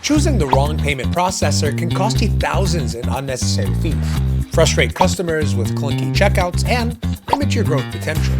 Choosing the wrong payment processor can cost you thousands in unnecessary fees, frustrate customers with clunky checkouts, and limit your growth potential.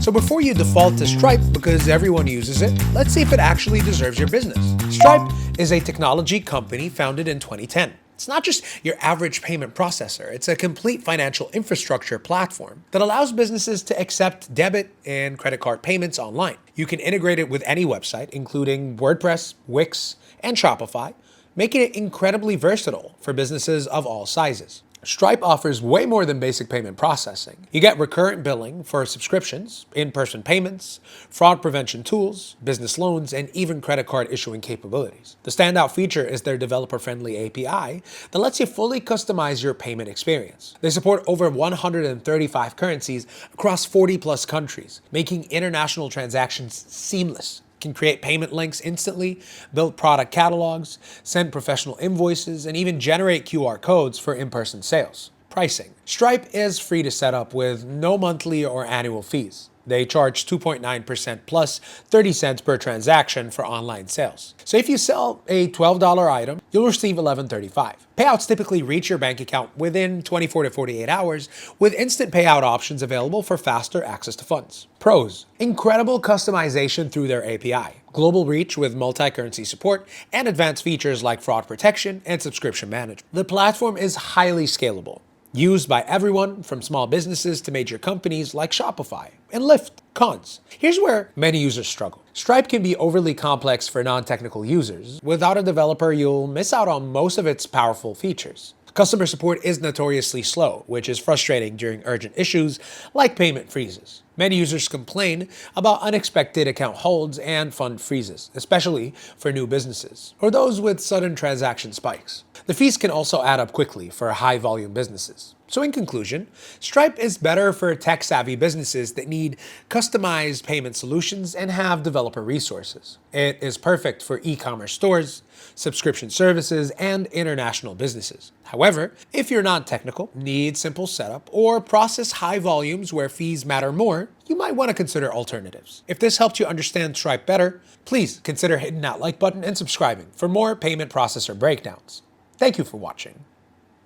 So before you default to Stripe because everyone uses it, let's see if it actually deserves your business. Stripe is a technology company founded in 2010. It's not just your average payment processor, it's a complete financial infrastructure platform that allows businesses to accept debit and credit card payments online. You can integrate it with any website, including WordPress, Wix, and Shopify, making it incredibly versatile for businesses of all sizes. Stripe offers way more than basic payment processing. You get recurrent billing for subscriptions, in-person payments, fraud prevention tools, business loans, and even credit card issuing capabilities. The standout feature is their developer-friendly API that lets you fully customize your payment experience. They support over 135 currencies across 40-plus countries, making international transactions seamless. Can create payment links instantly, build product catalogs, send professional invoices, and even generate QR codes for in-person sales. Pricing. Stripe is free to set up with no monthly or annual fees. They charge 2.9% plus 30 cents per transaction for online sales. So if you sell a $12 item, you'll receive $11.35. Payouts typically reach your bank account within 24 to 48 hours, with instant payout options available for faster access to funds. Pros: incredible customization through their API, global reach with multi-currency support, and advanced features like fraud protection and subscription management. The platform is highly scalable, used by everyone from small businesses to major companies like Shopify and Lyft. Cons. Here's where many users struggle. Stripe can be overly complex for non-technical users. Without a developer, you'll miss out on most of its powerful features. Customer support is notoriously slow, which is frustrating during urgent issues like payment freezes. Many users complain about unexpected account holds and fund freezes, especially for new businesses or those with sudden transaction spikes. The fees can also add up quickly for high-volume businesses. So in conclusion, Stripe is better for tech-savvy businesses that need customized payment solutions and have developer resources. It is perfect for e-commerce stores, subscription services, and international businesses. However, if you're not technical, need simple setup, or process high volumes where fees matter more, you might want to consider alternatives. If this helped you understand Stripe better, please consider hitting that like button and subscribing for more payment processor breakdowns. Thank you for watching.